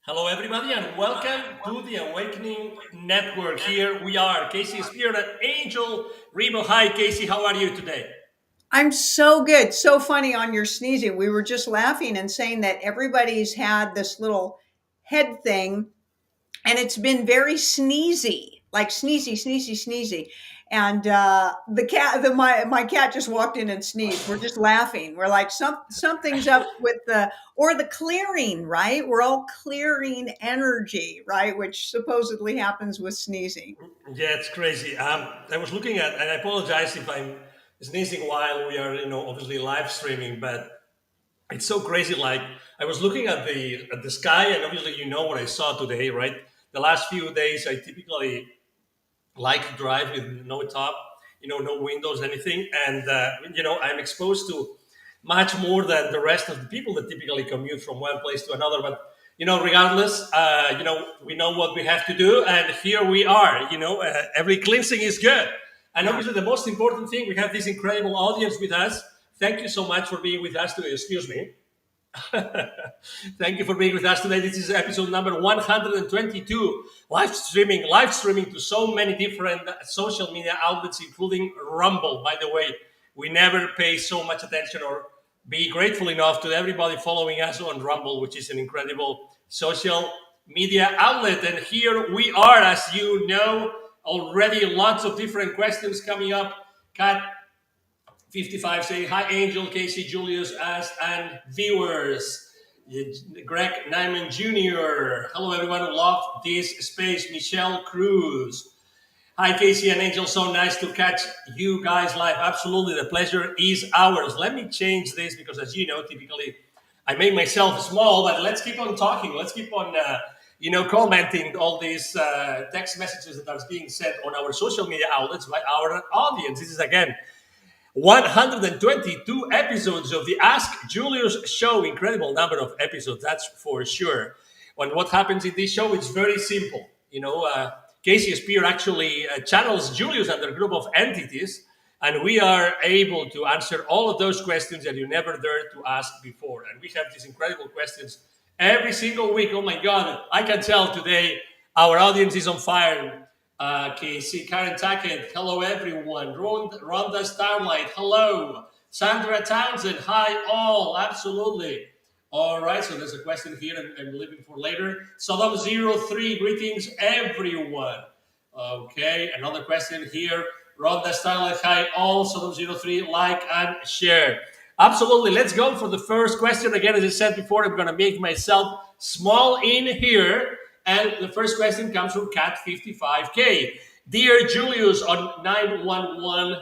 Hello, everybody, and welcome to the Awakening Network. Here we are, Kasey Speer and Angel Rebo. Hi, Kasey. How are you today? I'm so good. So funny on your sneezing. We were just laughing and saying that everybody's had this little head thing and it's been very sneezy, like sneezy, sneezy, sneezy. And the cat, my cat just walked in and sneezed. We're just laughing. We're like, something's up with the clearing, right? We're all clearing energy, right? Which supposedly happens with sneezing. Yeah, it's crazy. I was looking at, and I apologize if I'm sneezing while we are, obviously live streaming, but it's so crazy. Like I was looking at the sky, and obviously, you know what I saw today, right? The last few days, I typically like to drive with no top, no windows, anything. And, I'm exposed to much more than the rest of the people that typically commute from one place to another. But, regardless, we know what we have to do. And here we are, every cleansing is good. And Yeah. obviously, the most important thing, we have this incredible audience with us. Thank you so much for being with us today. Excuse me. Thank you for being with us today. This is episode number 122. Live streaming to so many different social media outlets, including Rumble. By the way, we never pay so much attention or be grateful enough to everybody following us on Rumble, which is an incredible social media outlet. And here we are, as you know, already lots of different questions coming up. Kat 55 say, hi, Angel, Kasey, Julius, Ask, and viewers. Greg Nyman Jr. Hello, everyone who love this space. Michelle Cruz. Hi, Kasey and Angel. So nice to catch you guys live. Absolutely. The pleasure is ours. Let me change this because, as you know, typically I make myself small, but let's keep on talking. Let's keep on, commenting all these text messages that are being sent on our social media outlets by our audience. This is, again, 122 episodes of the Ask Julius Show. Incredible number of episodes, that's for sure. And what happens in this show, it's very simple. Kasey Speer actually channels Julius and their group of entities, and we are able to answer all of those questions that you never dared to ask before. And we have these incredible questions every single week. Oh my God, I can tell today our audience is on fire. Kasey, Karen Tackett, hello everyone. Rhonda Starlight, hello. Sandra Townsend, hi all, absolutely. All right, so there's a question here I'm leaving for later. Saddam03, greetings everyone. Okay, another question here. Rhonda Starlight, hi all. Saddam03, like and share. Absolutely, let's go for the first question. Again, as I said before, I'm going to make myself small in here. And the first question comes from Cat55K. Dear Julius, on 911,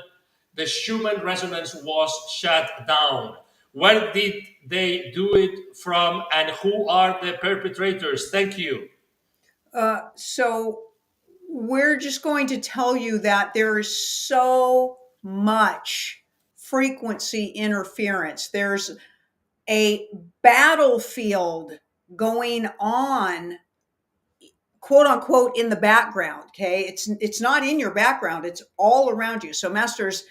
the Schumann resonance was shut down. Where did they do it from, and who are the perpetrators? Thank you. So we're just going to tell you that there is so much frequency interference. There's a battlefield going on, quote unquote, in the background. Okay, it's not in your background, it's all around you. So masters,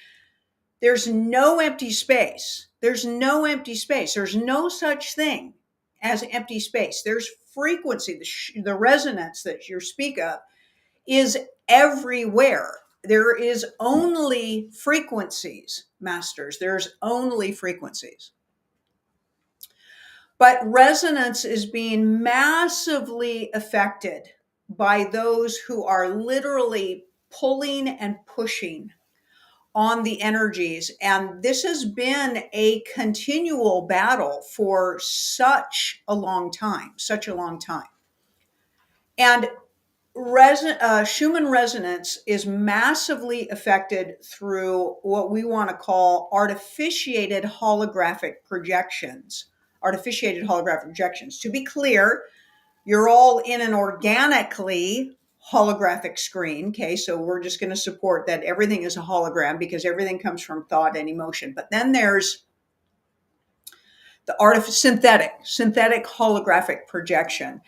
there's no empty space. There's no empty space. There's no such thing as empty space. There's frequency. The resonance that you speak of is everywhere. There is only frequencies, masters. There's only frequencies. But resonance is being massively affected by those who are literally pulling and pushing on the energies. And this has been a continual battle for such a long time, such a long time. And Schumann resonance is massively affected through what we want to call artificiated holographic projections. Artificiated holographic projections. To be clear, you're all in an organically holographic screen. Okay, so we're just going to support that everything is a hologram because everything comes from thought and emotion. But then there's the synthetic holographic projection.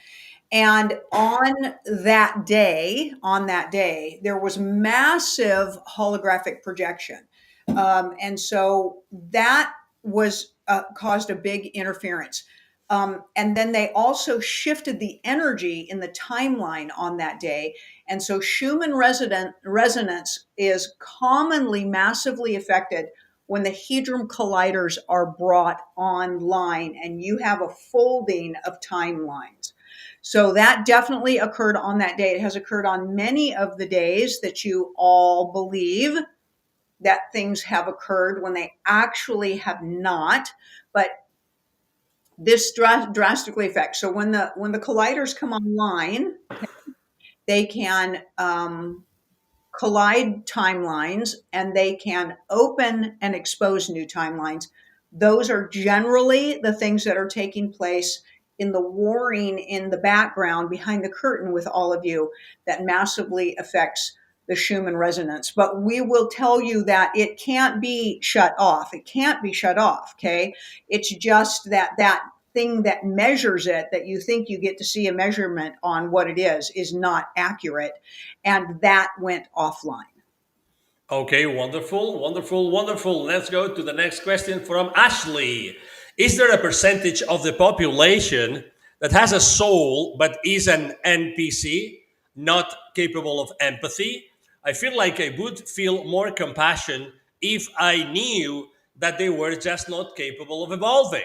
And on that day, there was massive holographic projection. And so that was caused a big interference. And then they also shifted the energy in the timeline on that day. And so Schumann resonance is commonly massively affected when the Hadron Colliders are brought online and you have a folding of timelines. So that definitely occurred on that day. It has occurred on many of the days that you all believe that things have occurred when they actually have not. But this drastically affects. So when the colliders come online, they can collide timelines and they can open and expose new timelines. Those are generally the things that are taking place in the warring in the background behind the curtain with all of you that massively affects the Schumann resonance. But we will tell you that it can't be shut off. It can't be shut off, okay? It's just that thing that measures it, that you think you get to see a measurement on what it is not accurate. And that went offline. Okay, wonderful, wonderful, wonderful. Let's go to the next question from Ashley. Is there a percentage of the population that has a soul but is an NPC, not capable of empathy? I feel like I would feel more compassion if I knew that they were just not capable of evolving.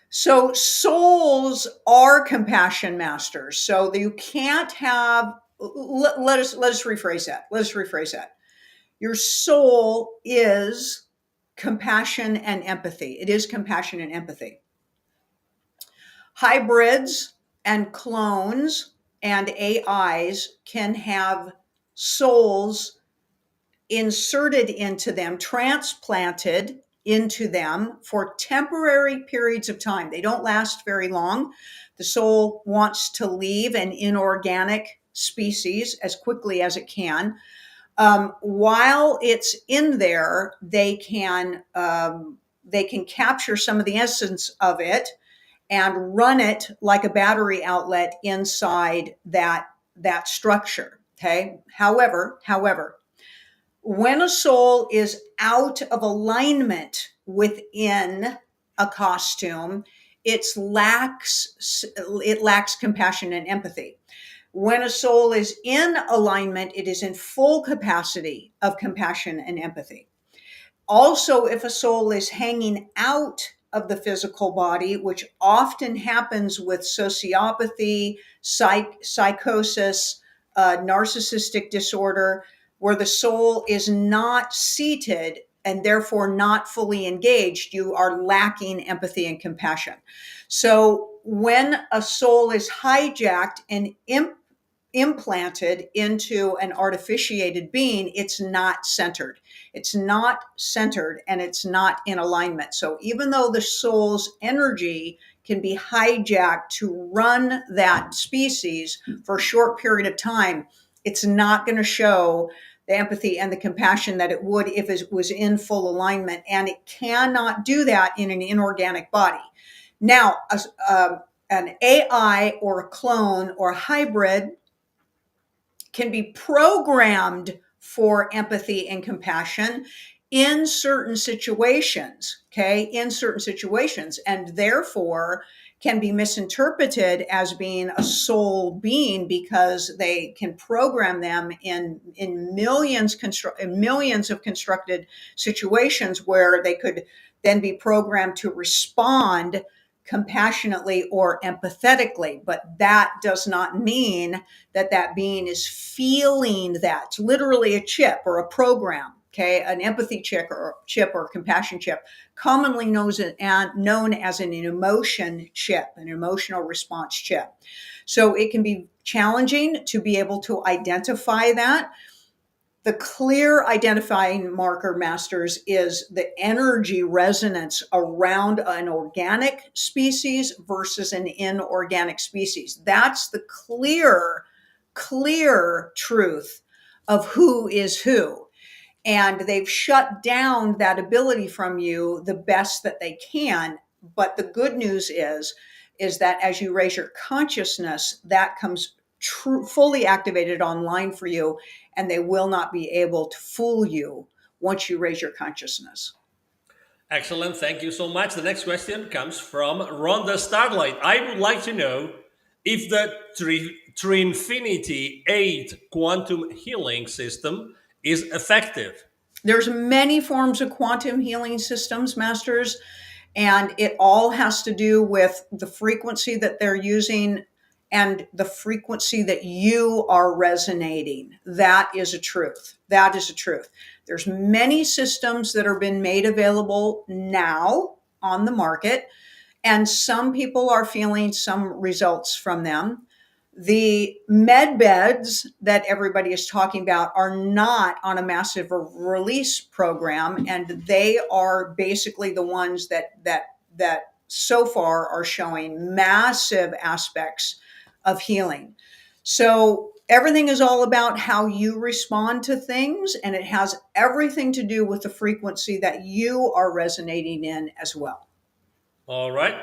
So souls are compassion masters. So you can't have, let us rephrase that. Your soul is compassion and empathy. It is compassion and empathy. Hybrids and clones and AIs can have souls inserted into them, transplanted into them for temporary periods of time. They don't last very long. The soul wants to leave an inorganic species as quickly as it can. While it's in there, they can capture some of the essence of it and run it like a battery outlet inside that structure. Okay. However, when a soul is out of alignment within a costume, it lacks compassion and empathy. When a soul is in alignment, it is in full capacity of compassion and empathy. Also, if a soul is hanging out of the physical body, which often happens with sociopathy, psychosis, narcissistic disorder, where the soul is not seated and therefore not fully engaged, you are lacking empathy and compassion. So when a soul is hijacked and implanted into an artificiated being, it's not centered. It's not centered and it's not in alignment. So even though the soul's energy can be hijacked to run that species for a short period of time, it's not going to show the empathy and the compassion that it would if it was in full alignment. And it cannot do that in an inorganic body. Now, an AI or a clone or a hybrid can be programmed for empathy and compassion in certain situations, and therefore can be misinterpreted as being a soul being because they can program them in millions of constructed situations where they could then be programmed to respond compassionately or empathetically. But that does not mean that being is feeling that. It's literally a chip or a program, okay? An empathy chip or a compassion chip, commonly known as an emotion chip, an emotional response chip. So it can be challenging to be able to identify that. The clear identifying marker, masters, is the energy resonance around an organic species versus an inorganic species. That's the clear clear truth of who is who. And they've shut down that ability from you the best that they can. But the good news is that as you raise your consciousness, that comes fully activated online for you, and they will not be able to fool you once you raise your consciousness. Excellent. Thank you so much. The next question comes from Rhonda Starlight. I would like to know if the Trinfinity 8 quantum healing system is effective. There's many forms of quantum healing systems, masters, and it all has to do with the frequency that they're using and the frequency that you are resonating. That is a truth. That is a truth. There's many systems that are being made available now on the market, and some people are feeling some results from them. The med beds that everybody is talking about are not on a massive release program, and they are basically the ones that so far are showing massive aspects of healing. So everything is all about how you respond to things, and it has everything to do with the frequency that you are resonating in as well. All right.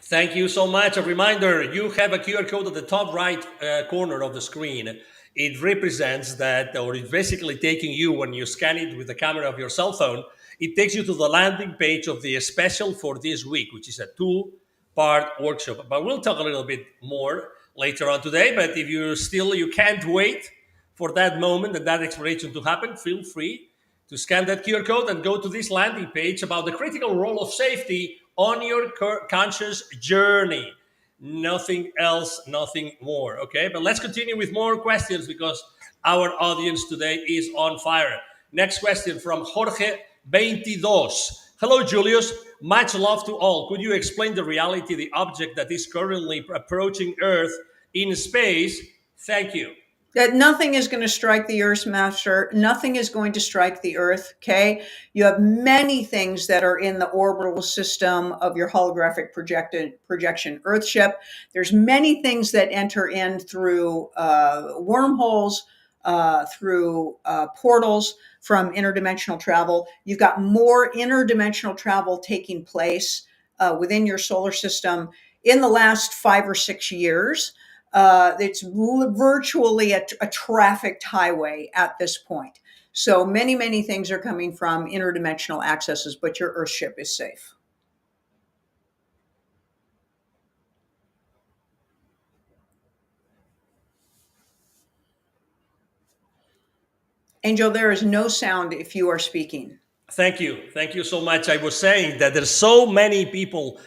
Thank you so much. A reminder, you have a QR code at the top right corner of the screen. It represents that, or it's basically taking you, when you scan it with the camera of your cell phone, it takes you to the landing page of the special for this week, which is a 2-part workshop. But we'll talk a little bit more later on today. But if you can't wait for that moment and that exploration to happen, feel free to scan that QR code and go to this landing page about the critical role of safety on your conscious journey. Nothing else, nothing more. Okay, but let's continue with more questions because our audience today is on fire. Next question from Jorge 22. Hello, Julius. Much love to all. Could you explain the reality, the object that is currently approaching Earth in space? Thank you. That nothing is going to strike the Earth, master. Nothing is going to strike the Earth. Okay. You have many things that are in the orbital system of your holographic projection Earthship. There's many things that enter in through wormholes, through portals from interdimensional travel. You've got more interdimensional travel taking place within your solar system in the last 5 or 6 years. It's virtually a trafficked highway at this point. So many things are coming from interdimensional accesses, but your Earthship is safe. Angel, there is no sound if you are speaking. Thank you. Thank you so much. I was saying that there's so many people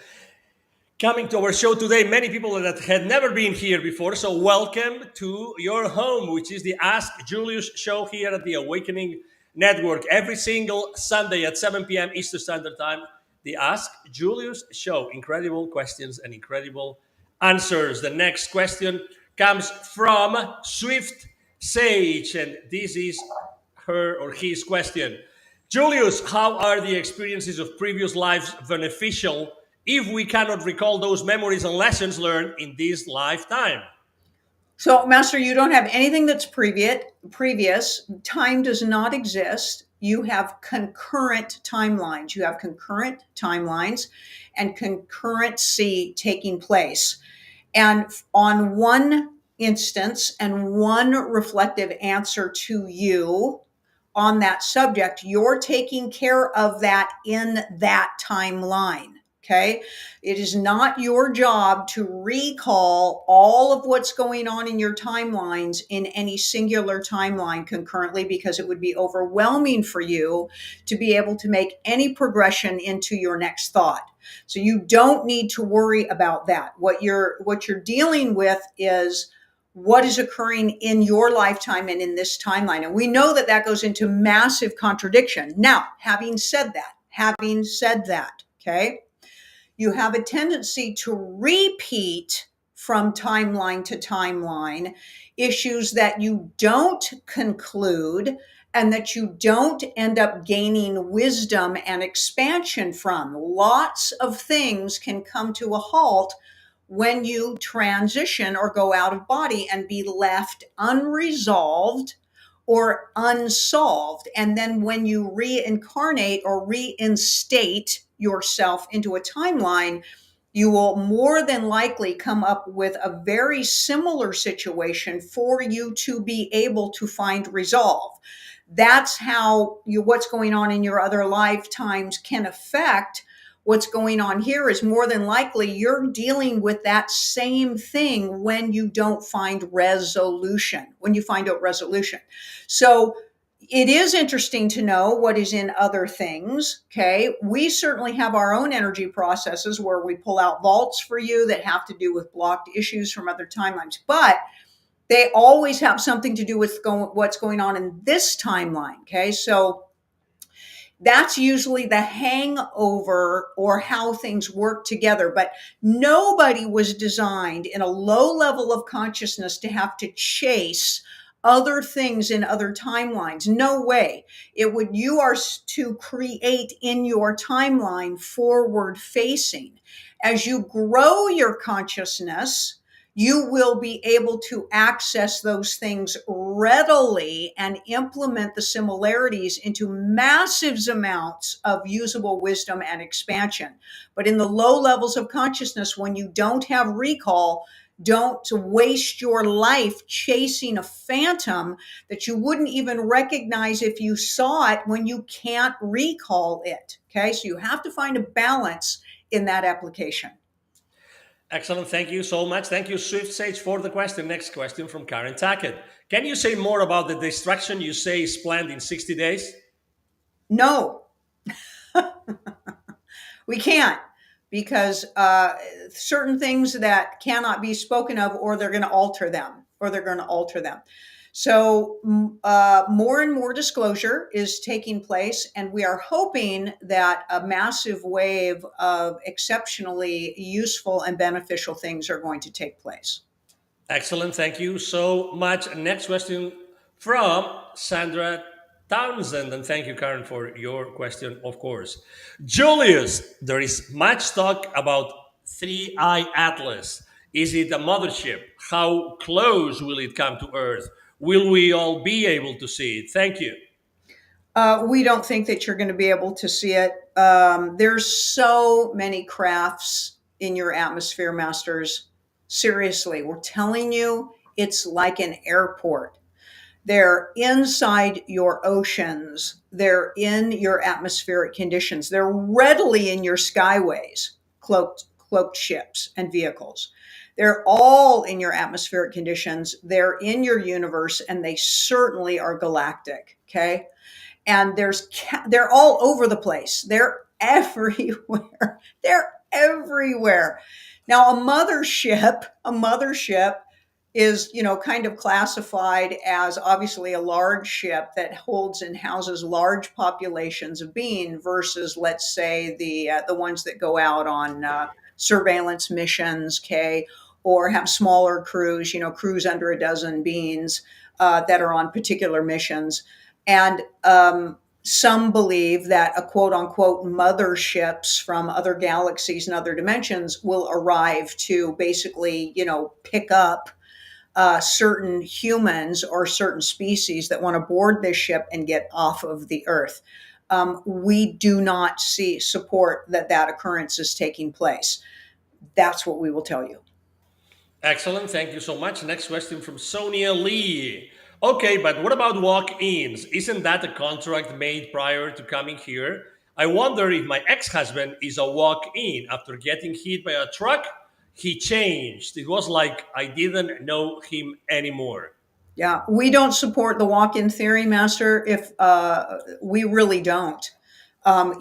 coming to our show today, many people that had never been here before. So welcome to your home, which is the Ask Julius Show here at the Awakening Network. Every single Sunday at 7 p.m. Eastern Standard Time, the Ask Julius Show. Incredible questions and incredible answers. The next question comes from Swift Sage, and this is her or his question. Julius, how are the experiences of previous lives beneficial if we cannot recall those memories and lessons learned in this lifetime? So, Master, you don't have anything that's previous. Time does not exist. You have concurrent timelines. You have concurrent timelines and concurrency taking place. And on one instance and one reflective answer to you on that subject, you're taking care of that in that timeline. Okay. It is not your job to recall all of what's going on in your timelines in any singular timeline concurrently, because it would be overwhelming for you to be able to make any progression into your next thought. So you don't need to worry about that. What you're dealing with is what is occurring in your lifetime and in this timeline. And we know that that goes into massive contradiction. Now, having said that, okay, you have a tendency to repeat from timeline to timeline issues that you don't conclude and that you don't end up gaining wisdom and expansion from. Lots of things can come to a halt when you transition or go out of body and be left unresolved or unsolved. And then when you reincarnate or reinstate yourself into a timeline, you will more than likely come up with a very similar situation for you to be able to find resolve. That's how what's going on in your other lifetimes can affect what's going on here. Is more than likely you're dealing with that same thing when you don't find resolution, when you find out resolution. So it is interesting to know what is in other things. Okay. We certainly have our own energy processes where we pull out vaults for you that have to do with blocked issues from other timelines, but they always have something to do with what's going on in this timeline. Okay. So that's usually the hangover or how things work together. But nobody was designed in a low level of consciousness to have to chase other things in other timelines. No way. You are to create in your timeline forward facing. As you grow your consciousness, you will be able to access those things readily and implement the similarities into massive amounts of usable wisdom and expansion. But in the low levels of consciousness, when you don't have recall, don't waste your life chasing a phantom that you wouldn't even recognize if you saw it when you can't recall it. Okay, so you have to find a balance in that application. Excellent. Thank you so much. Thank you, Swift Sage, for the question. Next question from Karen Tackett. Can you say more about the destruction you say is planned in 60 days? No, we can't, because certain things that cannot be spoken of, or they're going to alter them, So more and more disclosure is taking place, and we are hoping that a massive wave of exceptionally useful and beneficial things are going to take place. Excellent. Thank you so much. Next question from Sandra Townsend. And thank you, Karen, for your question, of course. Julius, there is much talk about Three Eye Atlas. Is it a mothership? How close will it come to Earth? Will we all be able to see it? Thank you. We don't think that you're going to be able to see it. There's so many crafts in your atmosphere, masters. Seriously, we're telling you, it's like an airport. They're inside your oceans. They're in your atmospheric conditions. They're readily in your skyways, cloaked ships and vehicles. They're all in your atmospheric conditions. They're in your universe, and they certainly are galactic. Okay. And they're all over the place. They're everywhere. They're everywhere. Now, a mothership is, kind of classified as obviously a large ship that holds and houses large populations of being, versus, let's say, the ones that go out on surveillance missions, okay, or have smaller crews, crews under a dozen beings that are on particular missions. And some believe that a quote unquote motherships from other galaxies and other dimensions will arrive to basically, pick up certain humans or certain species that want to board this ship and get off of the Earth. We do not support that occurrence is taking place. That's what we will tell you. Excellent. Thank you so much. Next question from Sonia Lee. Okay, but what about walk ins? Isn't that a contract made prior to coming here? I wonder if my ex husband is a walk in. After getting hit by a truck, he changed. It was like I didn't know him anymore. Yeah, we don't support the walk-in theory, Master. If we really don't,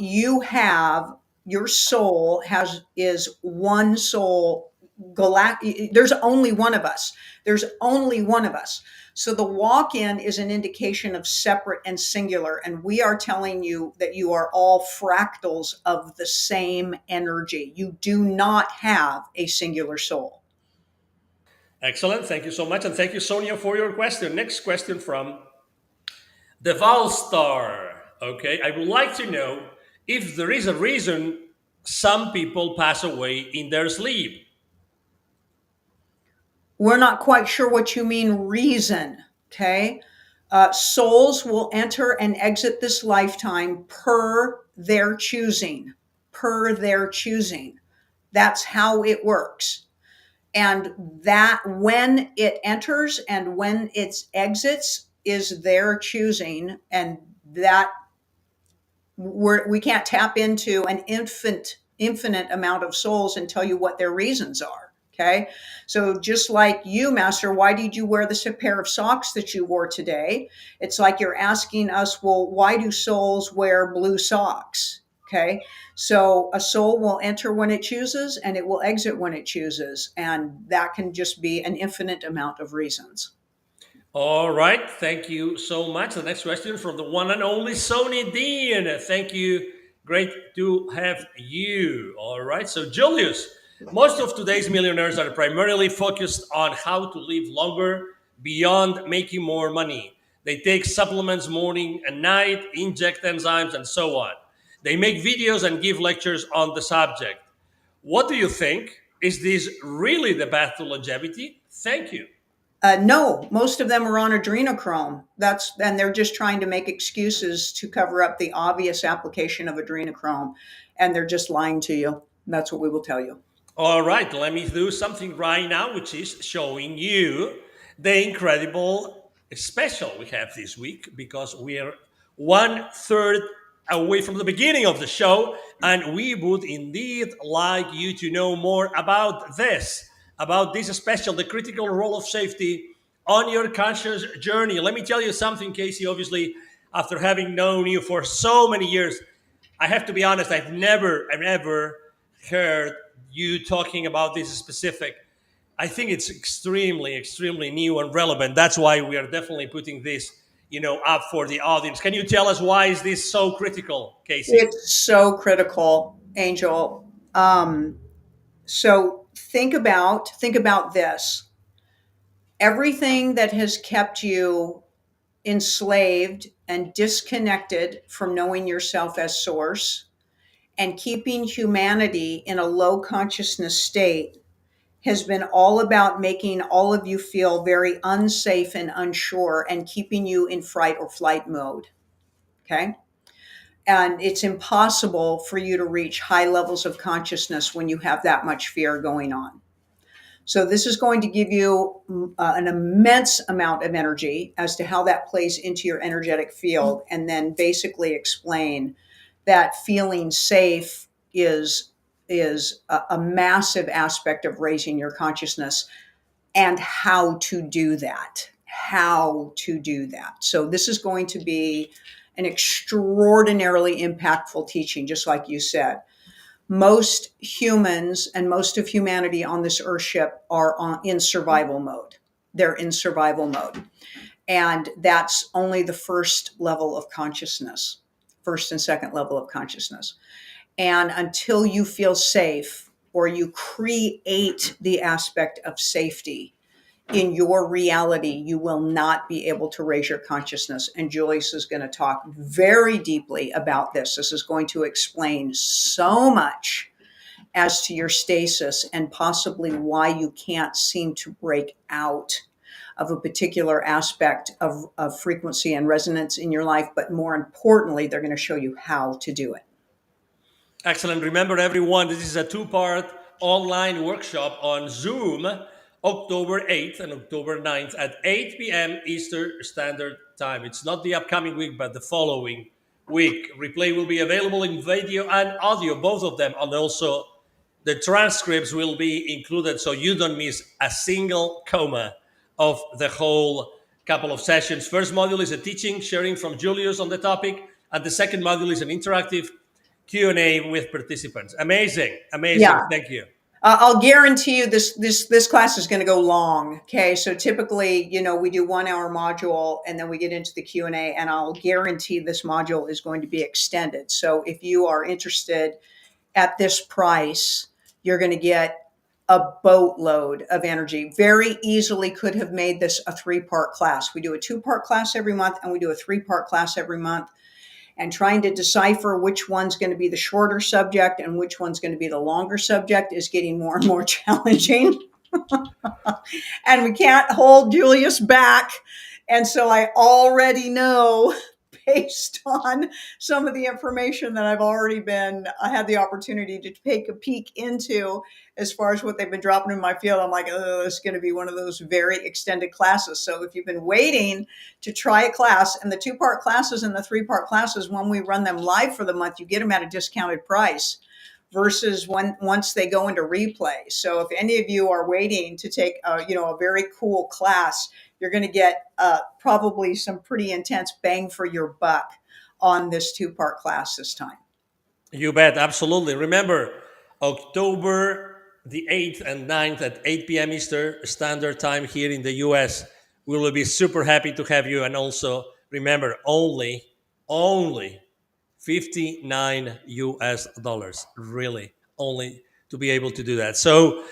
you have your soul is one soul. There's only one of us. There's only one of us. So the walk-in is an indication of separate and singular, and we are telling you that you are all fractals of the same energy. You do not have a singular soul. Excellent. Thank you so much. And thank you, Sonia, for your question. Next question from the Valstar. Okay, I would like to know if there is a reason some people pass away in their sleep. We're not quite sure what you mean, reason. Okay. Souls will enter and exit this lifetime per their choosing, per their choosing. That's how it works. And that when it enters and when it exits is their choosing. And that we can't tap into an infinite amount of souls and tell you what their reasons are. Okay. So just like you, Master, why did you wear this pair of socks that you wore today? It's like you're asking us, well, why do souls wear blue socks? Okay. So a soul will enter when it chooses and it will exit when it chooses. And that can just be an infinite amount of reasons. All right. Thank you so much. The next question from the one and only Sony Dean. Thank you. Great to have you. All right. So, Julius, most of today's millionaires are primarily focused on how to live longer beyond making more money. They take supplements morning and night, inject enzymes, and so on. They make videos and give lectures on the subject. What do you think? Is this really the path to longevity? Thank you. No, most of them are on adrenochrome. And they're just trying to make excuses to cover up the obvious application of adrenochrome, and they're just lying to you. That's what we will tell you. All right, let me do something right now, which is showing you the incredible special we have this week because we are 1/3 away from the beginning of the show, and we would indeed like you to know more about this special, the critical role of safety on your conscious journey. Let me tell you something, Kasey. Obviously, after having known you for so many years, I have to be honest, I've ever heard you talking about this specific. I think it's extremely new and relevant. That's why we are definitely putting this, up for the audience. Can you tell us why is this so critical, Kasey? It's so critical, Angel. So think about this. Everything that has kept you enslaved and disconnected from knowing yourself as source and keeping humanity in a low consciousness state has been all about making all of you feel very unsafe and unsure and keeping you in fright or flight mode. Okay. And it's impossible for you to reach high levels of consciousness when you have that much fear going on. So this is going to give you an immense amount of energy as to how that plays into your energetic field, and then basically explain that feeling safe is a massive aspect of raising your consciousness and how to do that. So this is going to be an extraordinarily impactful teaching, just like you said. Most humans and most of humanity on this earthship are in survival mode. They're in survival mode. And that's only the first level of consciousness, first and second level of consciousness. And until you feel safe or you create the aspect of safety in your reality, you will not be able to raise your consciousness. And Julius is going to talk very deeply about this. This is going to explain so much as to your stasis and possibly why you can't seem to break out of a particular aspect of frequency and resonance in your life. But more importantly, they're going to show you how to do it. Excellent. Remember, everyone, this is a two-part online workshop on Zoom, October 8th and October 9th at 8 p.m. Eastern Standard Time. It's not the upcoming week, but the following week. Replay will be available in video and audio, both of them, and also the transcripts will be included so you don't miss a single comma of the whole couple of sessions. First module is a teaching, sharing from Julius on the topic, and the second module is an interactive Q&A with participants. Amazing. Yeah. Thank you. I'll guarantee you this class is going to go long. Okay. So typically, we do 1 hour module and then we get into the Q&A, and I'll guarantee this module is going to be extended. So if you are interested at this price, you're going to get a boatload of energy. Very easily could have made this a 3-part class. We do a 2-part class every month and we do a 3-part class every month. And trying to decipher which one's going to be the shorter subject and which one's going to be the longer subject is getting more and more challenging. And we can't hold Julius back. And so I already know, based on some of the information that I had the opportunity to take a peek into as far as what they've been dropping in my field. I'm like, oh, it's going to be one of those very extended classes. So if you've been waiting to try a class, and the 2-part classes and the 3-part classes, when we run them live for the month, you get them at a discounted price versus once they go into replay. So if any of you are waiting to take a very cool class, you're going to get probably some pretty intense bang for your buck on this 2-part class this time. You bet, absolutely. Remember, October the 8th and 9th at 8 p.m. Eastern Standard Time here in the US. We will be super happy to have you. And also, remember, only 59 US dollars, really, only to be able to do that. So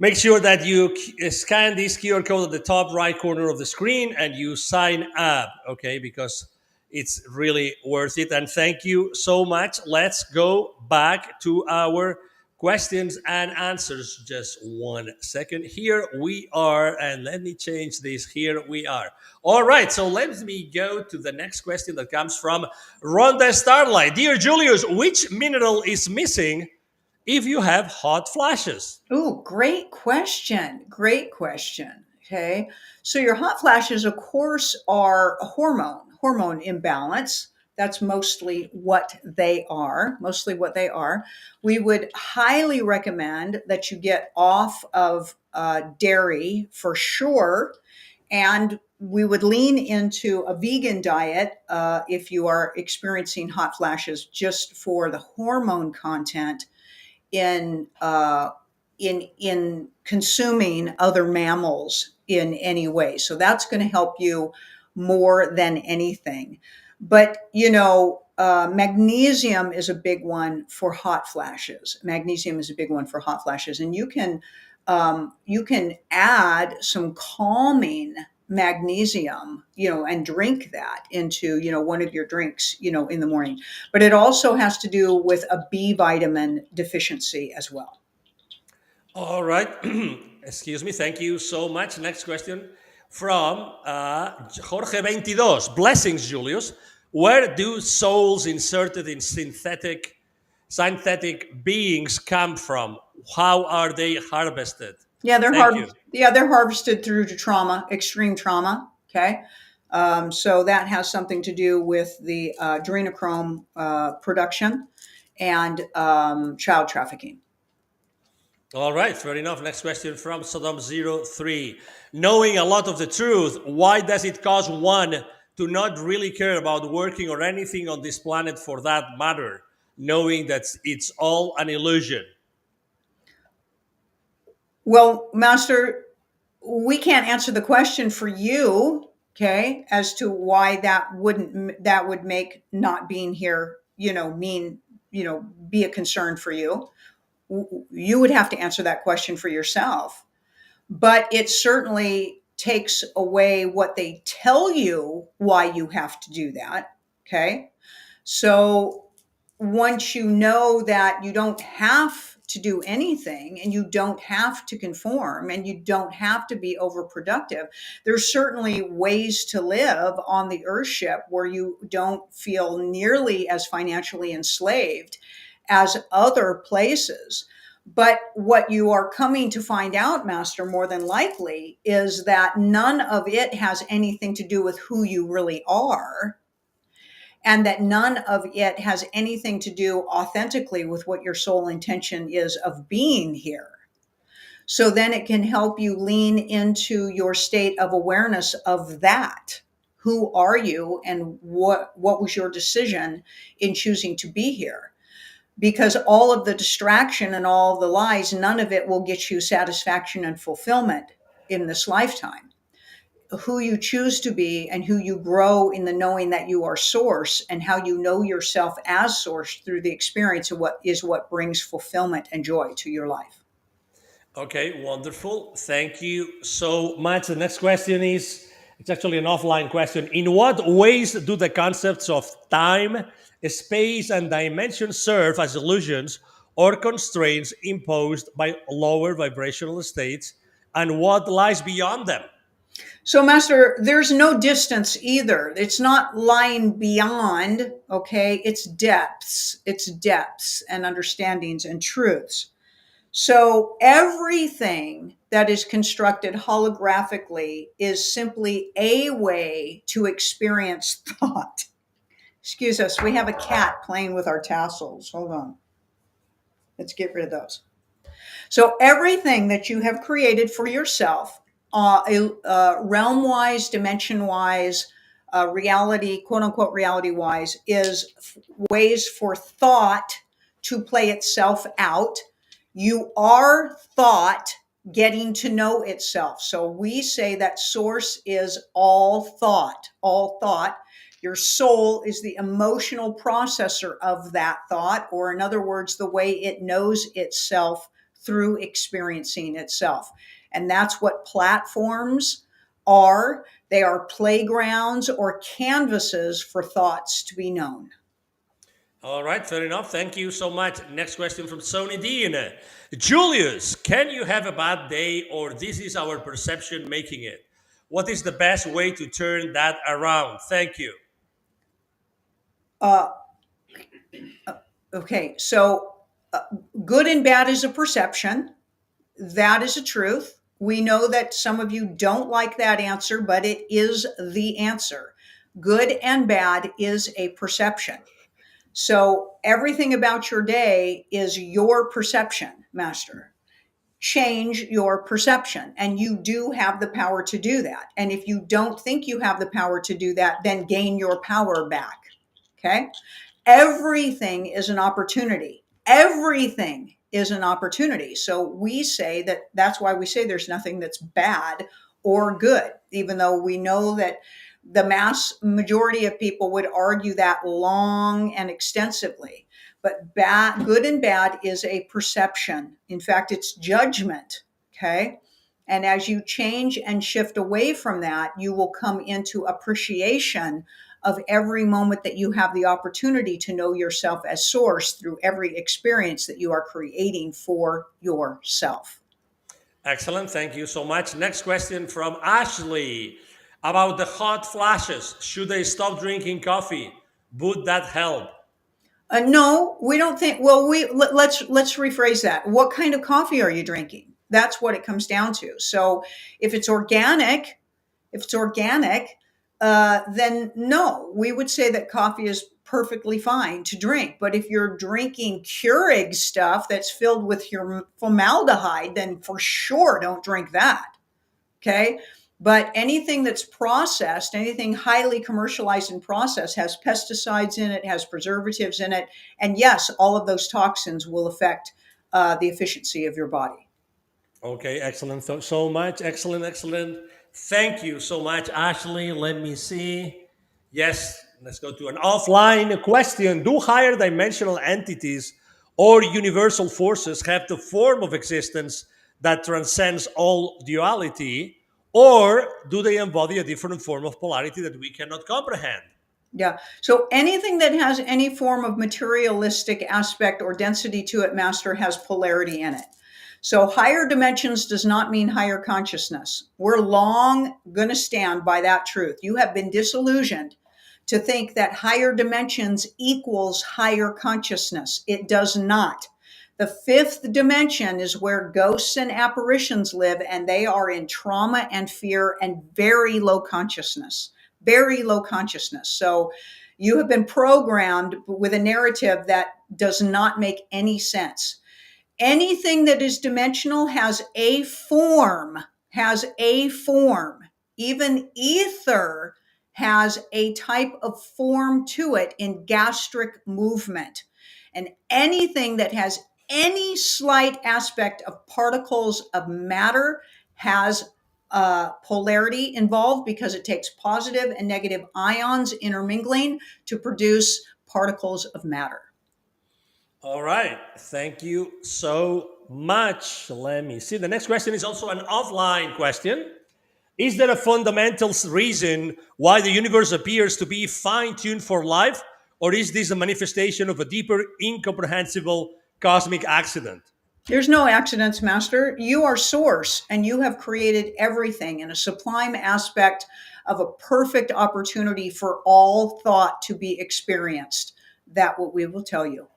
make sure that you scan this QR code at the top right corner of the screen and you sign up, okay? Because it's really worth it. And thank you so much. Let's go back to our questions and answers. Just 1 second. Here we are. And let me change this. Here we are. All right. So let me go to the next question that comes from Rhonda Starlight. Dear Julius, which mineral is missing if you have hot flashes? Oh, great question. Great question. Okay. So your hot flashes, of course, are a hormone imbalance. That's mostly what they are. We would highly recommend that you get off of dairy for sure. And we would lean into a vegan diet if you are experiencing hot flashes, just for the hormone content in consuming other mammals in any way. So that's going to help you more than anything. But magnesium is a big one for hot flashes. And you can add some calming magnesium, and drink that into, one of your drinks, in the morning. But it also has to do with a B vitamin deficiency as well. All right. Excuse me. Thank you so much. Next question from Jorge 22. Blessings, Julius. Where do souls inserted in synthetic beings come from? How are they harvested? Yeah, Thank you. they're harvested through trauma, extreme trauma. Okay. So that has something to do with the adrenochrome production and child trafficking. All right, fair enough. Next question from Saddam03. Knowing a lot of the truth, why does it cause one to not really care about working or anything on this planet for that matter, knowing that it's all an illusion? Well, Master, we can't answer the question for you, okay, as to why that would make not being here, be a concern for you. You would have to answer that question for yourself. But it certainly takes away what they tell you why you have to do that. Okay. So once you know that you don't have to do anything and you don't have to conform and you don't have to be overproductive, there's certainly ways to live on the Earthship where you don't feel nearly as financially enslaved as other places. But what you are coming to find out, Master, more than likely, is that none of it has anything to do with who you really are, and that none of it has anything to do authentically with what your soul intention is of being here. So then it can help you lean into your state of awareness of that. Who are you, and what was your decision in choosing to be here? Because all of the distraction and all the lies, none of it will get you satisfaction and fulfillment in this lifetime. Who you choose to be and who you grow in the knowing that you are source, and how you know yourself as source through the experience of what brings fulfillment and joy to your life. Okay, wonderful. Thank you so much. The next question is, it's actually an offline question. In what ways do the concepts of time, space, and dimension serve as illusions or constraints imposed by lower vibrational states and what lies beyond them? So, Master, there's no distance either. It's not lying beyond, okay? It's depths. It's depths and understandings and truths. So, everything that is constructed holographically is simply a way to experience thought. Excuse us, we have a cat playing with our tassels. Hold on. Let's get rid of those. So everything that you have created for yourself, realm wise, dimension wise, reality, quote unquote, reality wise, is ways for thought to play itself out. You are thought getting to know itself. So we say that source is all thought, all thought. Your soul is the emotional processor of that thought, or in other words, the way it knows itself through experiencing itself. And that's what platforms are. They are playgrounds or canvases for thoughts to be known. All right, fair enough. Thank you so much. Next question from Sony Dean. Julius, can you have a bad day or this is our perception making it? What is the best way to turn that around? Thank you. Uh, okay, so good and bad is a perception. That is a truth. We know that some of you don't like that answer, but it is the answer. Good and bad is a perception. So everything about your day is your perception, Master. Change your perception, and you do have the power to do that. And if you don't think you have the power to do that, then gain your power back. Okay? Everything is an opportunity. Everything is an opportunity. So we say that that's why we say there's nothing that's bad or good, even though we know that the mass majority of people would argue that long and extensively. But bad, good and bad is a perception. In fact, it's judgment. Okay. And as you change and shift away from that, you will come into appreciation of every moment that you have the opportunity to know yourself as source through every experience that you are creating for yourself. Excellent. Thank you so much. Next question from Ashley about the hot flashes. Should they stop drinking coffee? Would that help? No, we don't think. Well, let's rephrase that. What kind of coffee are you drinking? That's what it comes down to. So, if it's organic, if it's organic, then no, we would say that coffee is perfectly fine to drink. But if you're drinking Keurig stuff that's filled with your formaldehyde, then for sure don't drink that. Okay. But anything that's processed, anything highly commercialized and processed has pesticides in it, has preservatives in it. And yes, all of those toxins will affect the efficiency of your body. Okay, excellent. So much. Excellent, excellent. Thank you so much, Ashley. Let me see. Yes, let's go to an offline question. Do higher dimensional entities or universal forces have the form of existence that transcends all duality, or do they embody a different form of polarity that we cannot comprehend? Yeah. So anything that has any form of materialistic aspect or density to it, Master, has polarity in it. So higher dimensions does not mean higher consciousness. We're long going to stand by that truth. You have been disillusioned to think that higher dimensions equals higher consciousness. It does not. The fifth dimension is where ghosts and apparitions live, and they are in trauma and fear and very low consciousness. Very low consciousness. So you have been programmed with a narrative that does not make any sense. Anything that is dimensional has a form, has a form. Even ether has a type of form to it in gastric movement. And anything that has any slight aspect of particles of matter has polarity involved, because it takes positive and negative ions intermingling to produce particles of matter. All right. Thank you so much. Let me see. The next question is also an offline question. Is there a fundamental reason why the universe appears to be fine tuned for life? Or is this a manifestation of a deeper, incomprehensible cosmic accident? There's no accidents, Master. You are source, and you have created everything in a sublime aspect of a perfect opportunity for all thought to be experienced. That what we will tell you.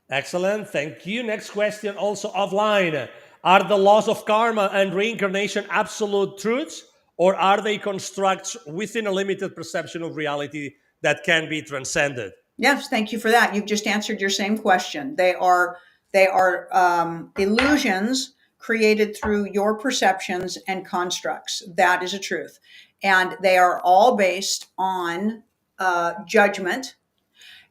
Excellent. Thank you. Next question, also offline. Are the laws of karma and reincarnation absolute truths, or are they constructs within a limited perception of reality that can be transcended? Yes, thank you for that. You've just answered your same question. They are illusions created through your perceptions and constructs. That is a truth, and they are all based on judgment.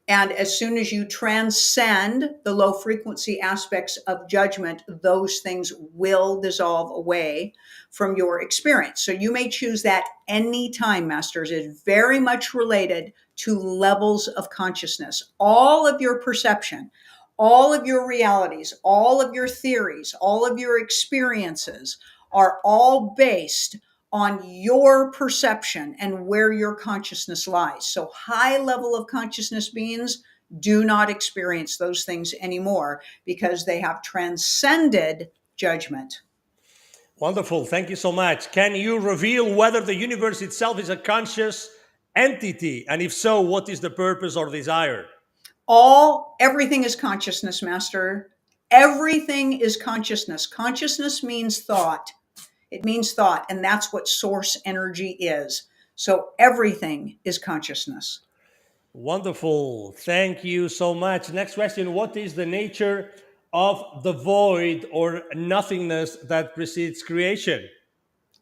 And as soon as you transcend the low frequency aspects of judgment, those things will dissolve away from your experience. So you may choose that anytime, Masters. It's very much related to levels of consciousness. All of your perception, all of your realities, all of your theories, all of your experiences are all based on your perception and where your consciousness lies. So high level of consciousness beings do not experience those things anymore because they have transcended judgment. Wonderful. Thank you so much. Can you reveal whether the universe itself is a conscious entity? And if so, what is the purpose or desire? Everything is consciousness, Master. Everything is consciousness. Consciousness means thought. It means thought, and that's what source energy is. So everything is consciousness. Wonderful. Thank you so much. Next question. What is the nature of the void or nothingness that precedes creation?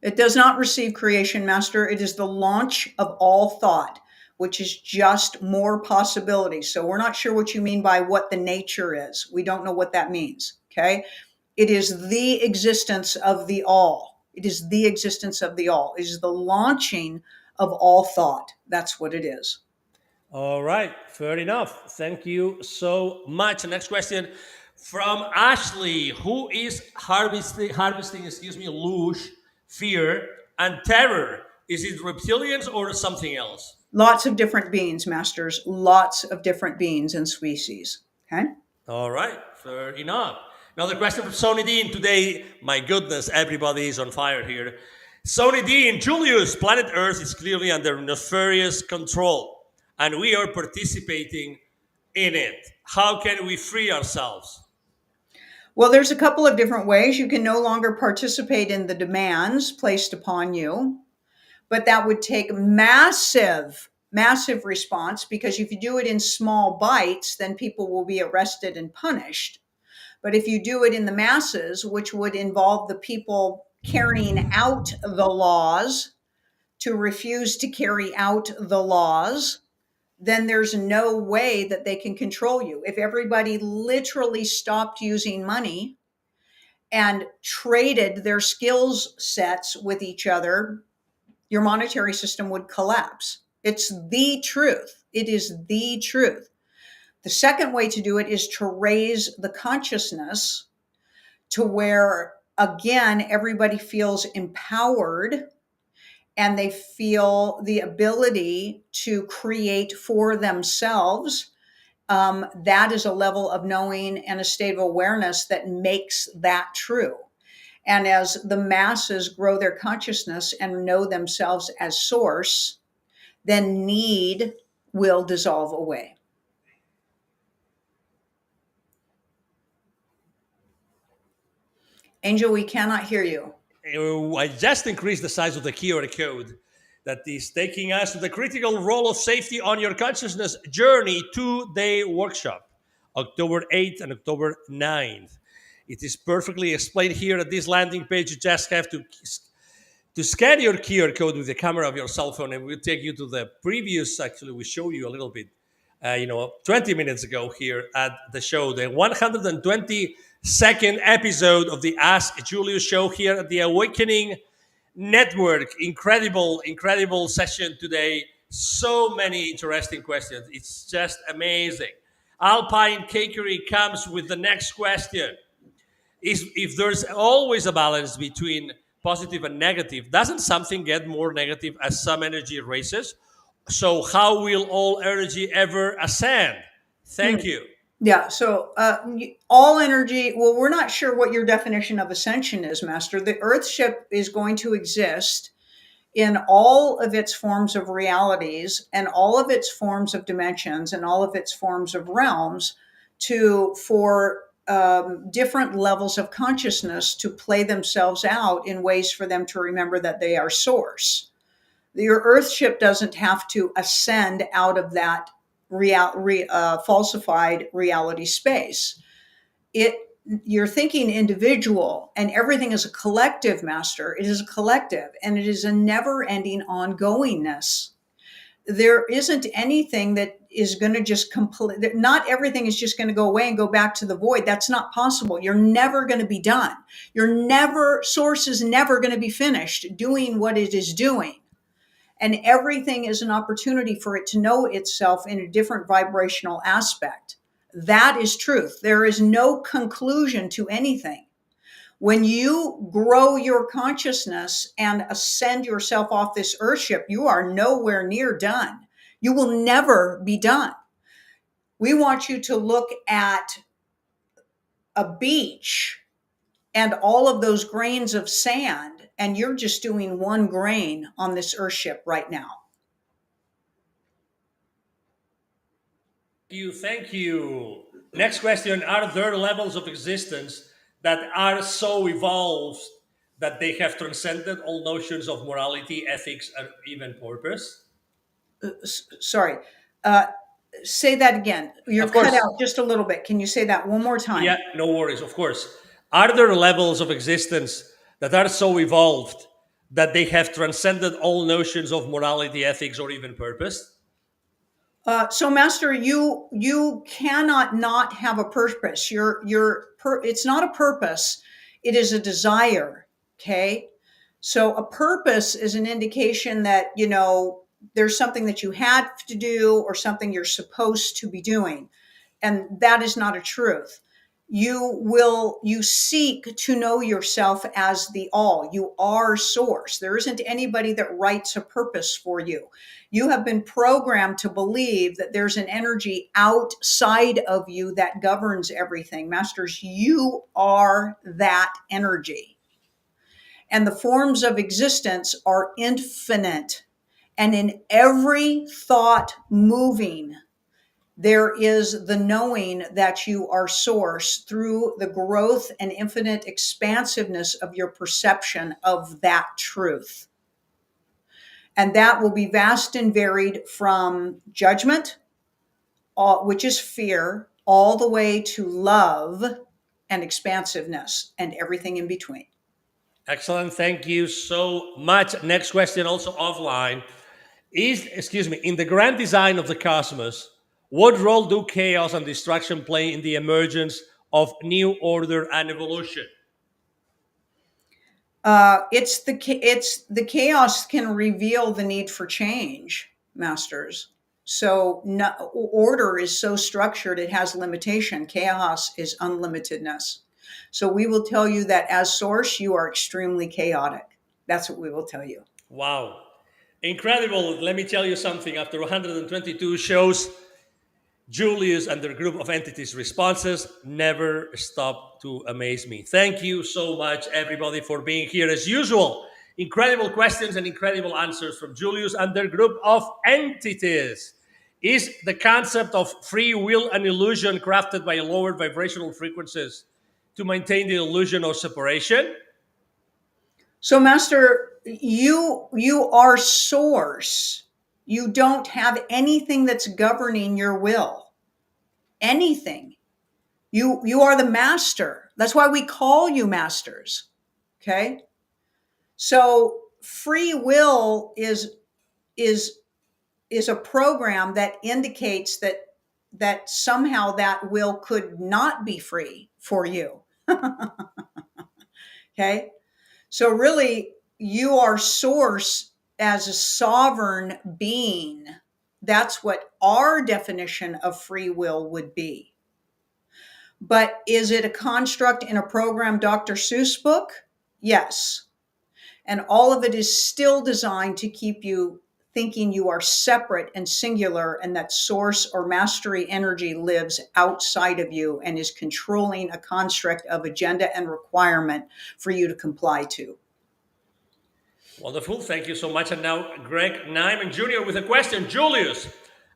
It does not receive creation, Master. It is the launch of all thought, which is just more possibilities. So we're not sure what you mean by what the nature is. We don't know what that means. Okay. It is the existence of the all. It is the existence of the all. It is the launching of all thought. That's what it is. All right. Fair enough. Thank you so much. Next question from Ashley. Who is harvesting, loosh, fear, and terror? Is it reptilians or something else? Lots of different beings, Masters. Lots of different beings and species. Okay. All right, fair enough. Another question from Sony Dean today. My goodness, everybody is on fire here. Sony Dean, Julius, planet Earth is clearly under nefarious control, and we are participating in it. How can we free ourselves? Well, there's a couple of different ways. You can no longer participate in the demands placed upon you, but that would take massive response, because if you do it in small bites, then people will be arrested and punished. But if you do it in the masses, which would involve the people carrying out the laws to refuse to carry out the laws, then there's no way that they can control you. If everybody literally stopped using money and traded their skills sets with each other, your monetary system would collapse. It's the truth. It is the truth. The second way to do it is to raise the consciousness to where, again, everybody feels empowered and they feel the ability to create for themselves. That is a level of knowing and a state of awareness that makes that true. And as the masses grow their consciousness and know themselves as source, then need will dissolve away. Angel, we cannot hear you. I just increased the size of the QR code that is taking us to the critical role of safety on your consciousness journey 2-day workshop, October 8th and October 9th. It is perfectly explained here at this landing page. You just have to scan your QR code with the camera of your cell phone, and we'll take you to the previous. Actually, we show you a little bit, 20 minutes ago here at the show, the 122nd episode of the Ask Julius Show here at the Awakening Network. Incredible session today. So many interesting questions. It's just amazing. Alpine Cakery comes with the next question. If there's always a balance between positive and negative, doesn't something get more negative as some energy races? So how will all energy ever ascend? Thank you. Yeah. So all energy, well, we're not sure what your definition of ascension is, Master. The Earthship is going to exist in all of its forms of realities and all of its forms of dimensions and all of its forms of realms for different levels of consciousness to play themselves out in ways for them to remember that they are source. Your Earthship doesn't have to ascend out of that falsified reality space. It You're thinking individual, and everything is a collective, Master. It is a collective, and it is a never-ending ongoingness. There isn't anything that is going to just complete. Not everything is just going to go away and go back to the void. That's not possible. You're never going to be done. Source is never going to be finished doing what it is doing. And everything is an opportunity for it to know itself in a different vibrational aspect. That is truth. There is no conclusion to anything. When you grow your consciousness and ascend yourself off this earthship, you are nowhere near done. You will never be done. We want you to look at a beach and all of those grains of sand, and you're just doing one grain on this earthship right now. Thank you. Next question: are there levels of existence that are so evolved that they have transcended all notions of morality, ethics, and even purpose? Sorry. Uh, Say that again. You're Of cut course. out just a little bit. Can you say that one more Yeah, time? no worries. Of course. Are there levels of existence that are so evolved that they have transcended all notions of morality, ethics, or even purpose? So, Master, you cannot not have a purpose. It's not a purpose; it is a desire. Okay, so a purpose is an indication that there's something that you had to do or something you're supposed to be doing, and that is not a truth. You seek to know yourself as the all. You are source. There isn't anybody that writes a purpose for you. You have been programmed to believe that there's an energy outside of you that governs everything. Masters, you are that energy. And the forms of existence are infinite. And in every thought moving, there is the knowing that you are source through the growth and infinite expansiveness of your perception of that truth. And that will be vast and varied from judgment, which is fear, all the way to love and expansiveness and everything in between. Excellent. Thank you so much. Next question, also offline. In the grand design of the cosmos, what role do chaos and destruction play in the emergence of new order and evolution? It's the chaos can reveal the need for change, Masters. So no, order is so structured it has limitation. Chaos is unlimitedness. So we will tell you that as source you are extremely chaotic. That's what we will tell you. Wow. Incredible. Let me tell you something. After 122 shows, Julius and their group of entities' responses never stop to amaze me. Thank you so much, everybody, for being here. As usual, incredible questions and incredible answers from Julius and their group of entities. Is the concept of free will an illusion crafted by lowered vibrational frequencies to maintain the illusion of separation? So Master, you are source. You don't have anything that's governing your will. Anything. You are the master. That's why we call you masters. Okay? So free will is is a program that indicates that somehow that will could not be free for you. Okay? So really you are source as a sovereign being. That's what our definition of free will would be. But is it a construct in a program Dr. Seuss book? Yes. And all of it is still designed to keep you thinking you are separate and singular, and that source or mastery energy lives outside of you and is controlling a construct of agenda and requirement for you to comply to. Wonderful. Thank you so much. And now, Greg Nyman Jr. with a question. Julius,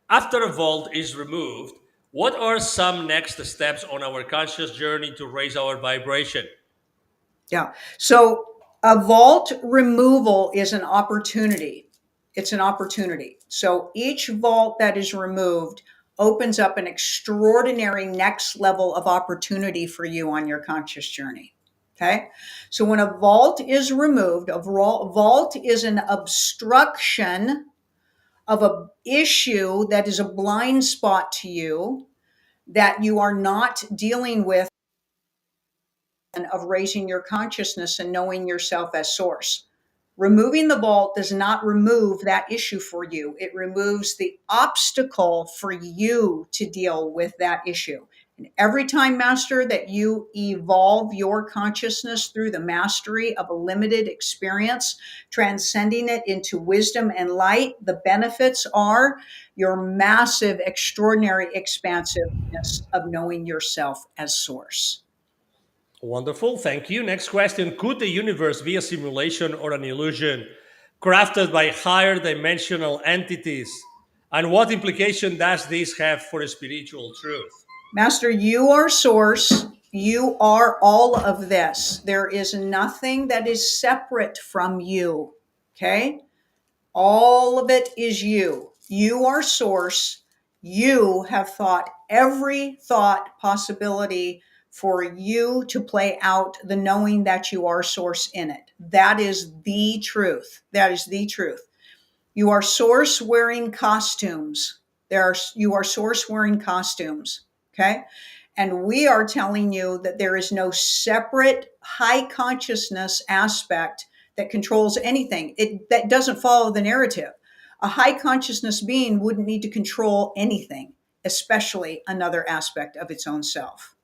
after a vault is removed, what are some next steps on our conscious journey to raise our vibration? Yeah. So a vault removal is an opportunity. It's an opportunity. So each vault that is removed opens up an extraordinary next level of opportunity for you on your conscious journey. Okay. So when a vault is removed, a vault is an obstruction of a issue that is a blind spot to you that you are not dealing with, of raising your consciousness and knowing yourself as source. Removing the vault does not remove that issue for you. It removes the obstacle for you to deal with that issue. And every time, Master, that you evolve your consciousness through the mastery of a limited experience, transcending it into wisdom and light, the benefits are your massive, extraordinary expansiveness of knowing yourself as source. Wonderful. Thank you. Next question. Could the universe be a simulation or an illusion crafted by higher dimensional entities? And what implication does this have for spiritual truth? Master, you are source. You are all of this. There is nothing that is separate from you. Okay? All of it is you. You are source. You have thought every thought possibility for you to play out the knowing that you are source in it. That is the truth. That is the truth. You are source wearing costumes. You are source wearing costumes. Okay. And we are telling you that there is no separate high consciousness aspect that controls anything. That doesn't follow the narrative. A high consciousness being wouldn't need to control anything, especially another aspect of its own self.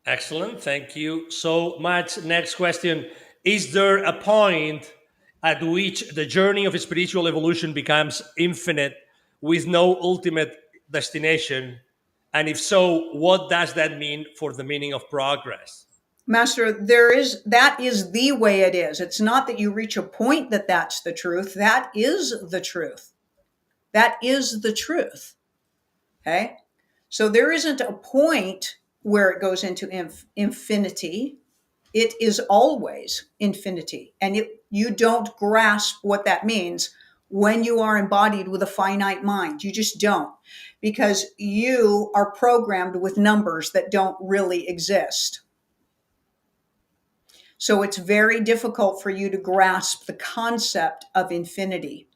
Excellent. Thank you so much. Next question. Is there a point at which the journey of spiritual evolution becomes infinite with no ultimate destination? And if so, what does that mean for the meaning of progress? Master, that is the way it is. It's not that you reach a point that that's the truth. That is the truth. That is the truth. Okay. So there isn't a point where it goes into infinity. It is always infinity. And you don't grasp what that means when you are embodied with a finite mind. You just don't, because you are programmed with numbers that don't really exist. So it's very difficult for you to grasp the concept of infinity.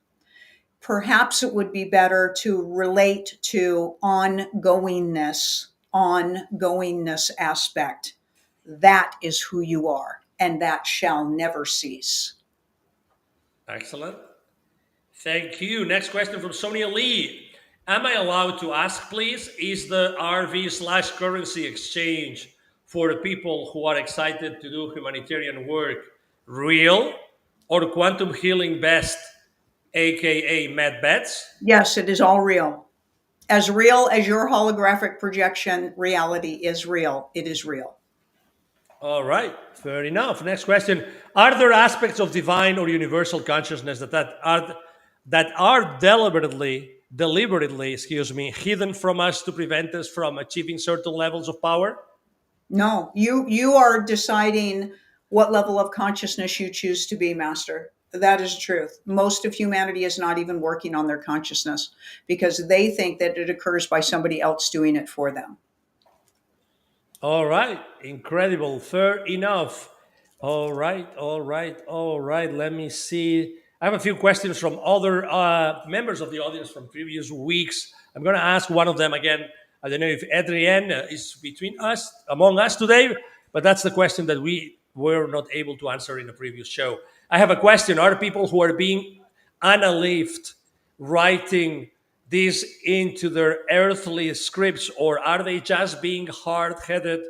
Perhaps it would be better to relate to ongoingness aspect. That is who you are, and that shall never cease. Excellent. Thank you. Next question from Sonia Lee. Am I allowed to ask, please? Is the RV/currency exchange for the people who are excited to do humanitarian work real, or quantum healing best, aka med bets? Yes, it is all real. As your holographic projection reality is real, it is real. All right, fair enough. Next question: are there aspects of divine or universal consciousness that are deliberately, hidden from us to prevent us from achieving certain levels of power? No, you are deciding what level of consciousness you choose to be, Master. That is the truth. Most of humanity is not even working on their consciousness because they think that it occurs by somebody else doing it for them. All right, incredible, fair enough. All right. Let me see. I have a few questions from other members of the audience from previous weeks. I'm going to ask one of them again. I don't know if Adrienne is among us today, but that's the question that we were not able to answer in the previous show. I have a question. Are people who are being unalived writing this into their earthly scripts, or are they just being hard-headed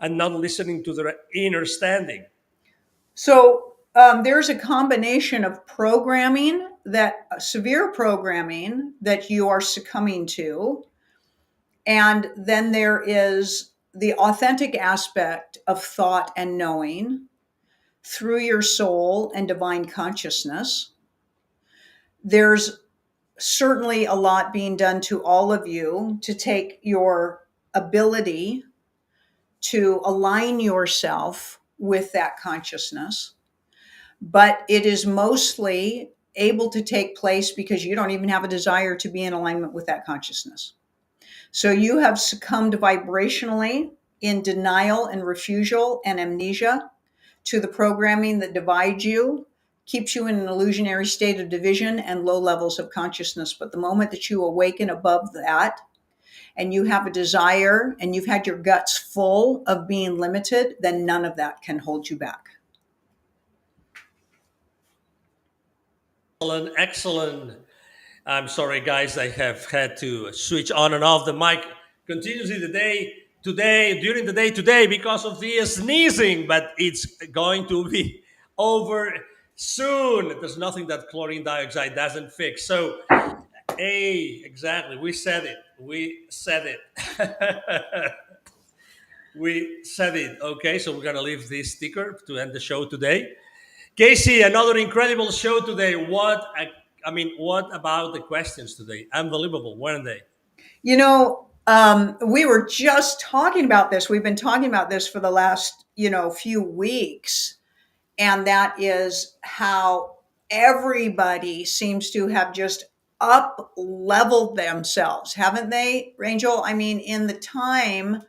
and not listening to their inner standing? So there's a combination of programming that severe programming that you are succumbing to. And then there is the authentic aspect of thought and knowing through your soul and divine consciousness. There's certainly a lot being done to all of you to take your ability to align yourself with that consciousness. But it is mostly able to take place because you don't even have a desire to be in alignment with that consciousness. So you have succumbed vibrationally in denial and refusal and amnesia to the programming that divides you, keeps you in an illusionary state of division and low levels of consciousness. But the moment that you awaken above that and you have a desire and you've had your guts full of being limited, then none of that can hold you back. Excellent, excellent. I'm sorry, guys. I have had to switch on and off the mic continuously during the day today because of the sneezing, but it's going to be over soon. There's nothing that chlorine dioxide doesn't fix. So, hey, exactly. We said it. We said it. We said it. Okay, so we're going to leave this sticker to end the show today. Kasey, another incredible show today. What about the questions today? Unbelievable, weren't they? We were just talking about this. We've been talking about this for the last, few weeks. And that is how everybody seems to have just up leveled themselves, haven't they, Rangel? I mean, in the time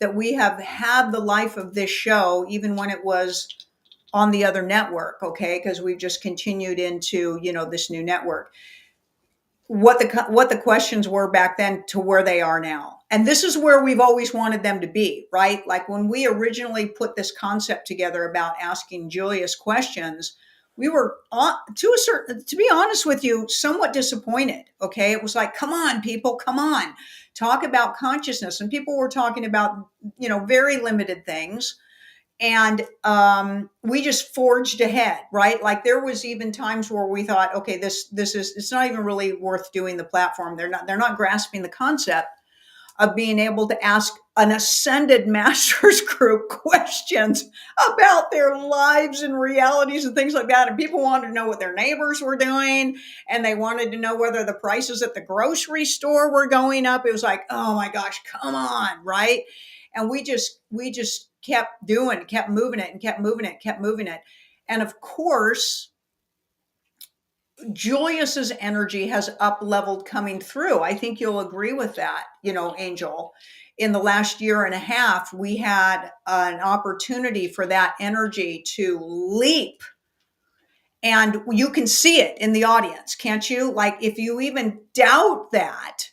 that we have had the life of this show, even when it was on the other network, okay, because we've just continued into, this new network, what the questions were back then to where they are now. And this is where we've always wanted them to be, right? Like when we originally put this concept together about asking Julius questions, we were to be honest with you, somewhat disappointed. Okay. It was like, come on, people, come on, talk about consciousness. And people were talking about, very limited things. And we just forged ahead, right? Like there was even times where we thought, okay, this is, it's not even really worth doing the platform. They're not grasping the concept of being able to ask an ascended masters group questions about their lives and realities and things like that. And people wanted to know what their neighbors were doing, and they wanted to know whether the prices at the grocery store were going up. It was like, oh my gosh, come on, right? And we just kept doing, kept moving it and kept moving it, kept moving it. And of course, Julius's energy has up leveled coming through. I think you'll agree with that, Angel. In the last year and a half, we had an opportunity for that energy to leap. And you can see it in the audience, can't you? Like if you even doubt that,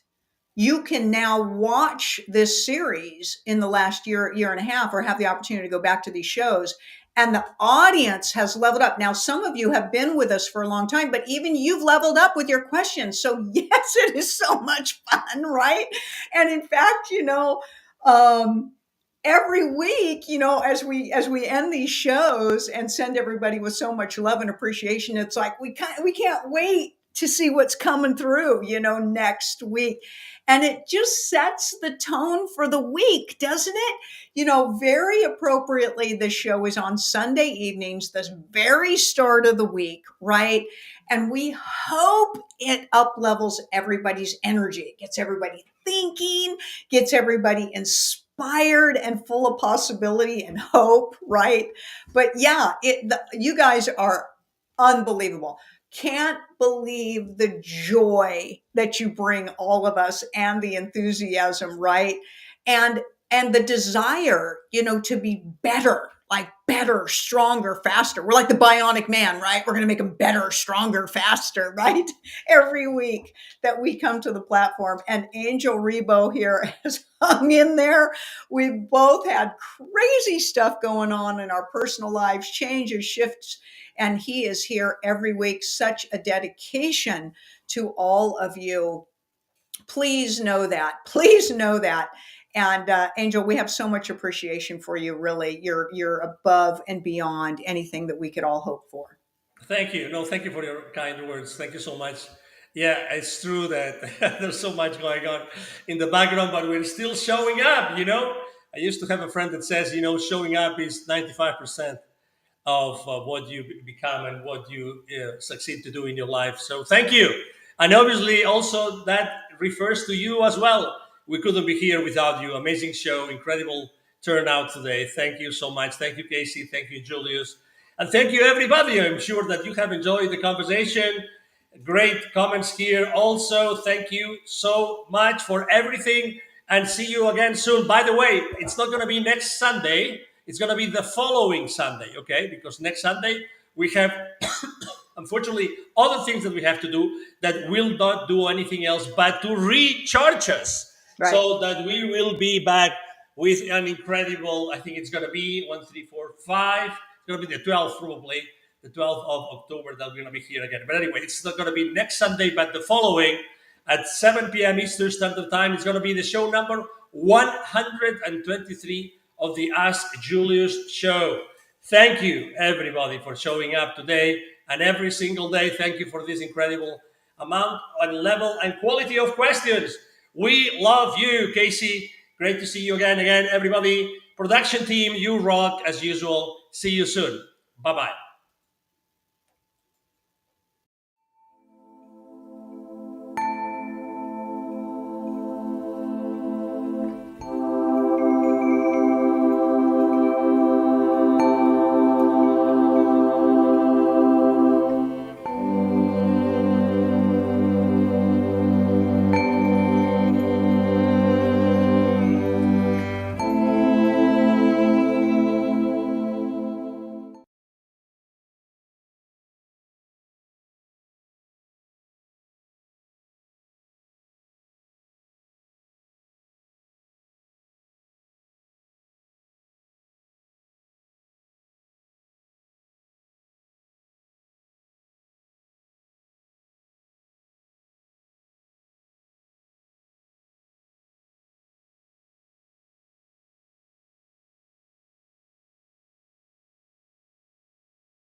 you can now watch this series in the last year and a half, or have the opportunity to go back to these shows. And the audience has leveled up. Now, some of you have been with us for a long time, but even you've leveled up with your questions. So yes, it is so much fun, right? And in fact, every week, as we end these shows and send everybody with so much love and appreciation, it's like we can't wait to see what's coming through, next week. And it just sets the tone for the week, doesn't it? Very appropriately, the show is on Sunday evenings, the very start of the week, right? And we hope it up levels everybody's energy, gets everybody thinking, gets everybody inspired and full of possibility and hope, right? But yeah, you guys are unbelievable. Can't believe the joy that you bring all of us, and the enthusiasm, right? And the desire, to be better, like better, stronger, faster. We're like the bionic man, right? We're going to make them better, stronger, faster, right? Every week that we come to the platform. And Angel Rebo here has hung in there. We've both had crazy stuff going on in our personal lives, changes, shifts, and he is here every week. Such a dedication to all of you. Please know that. Please know that. And Angel, we have so much appreciation for you. Really, you're above and beyond anything that we could all hope for. Thank you. No, thank you for your kind words. Thank you so much. Yeah, it's true that there's so much going on in the background, but we're still showing up. I used to have a friend that says, showing up is 95% of what you become and what you succeed to do in your life. So thank you. And obviously, also that refers to you as well. We couldn't be here without you. Amazing show, incredible turnout today. Thank you so much. Thank you, Kasey. Thank you, Julius. And thank you, everybody. I'm sure that you have enjoyed the conversation. Great comments here. Also, thank you so much for everything and see you again soon. By the way, it's not going to be next Sunday. It's going to be the following Sunday, okay? Because next Sunday we have, unfortunately, other things that we have to do that will not do anything else but to recharge us Right. so that we will be back with an incredible, I think it's going to be 1, 3, 4, 5. It's going to be the 12th, probably, the 12th of October that we're going to be here again. But anyway, it's not going to be next Sunday, but the following at 7 p.m. Eastern Standard Time. It's going to be the show number 123 of the Ask Julius Show. Thank you, everybody, for showing up today and every single day. Thank you for this incredible amount and level and quality of questions. We love you, Kasey. Great to see you again, everybody. Production team, you rock as usual. See you soon. Bye-bye.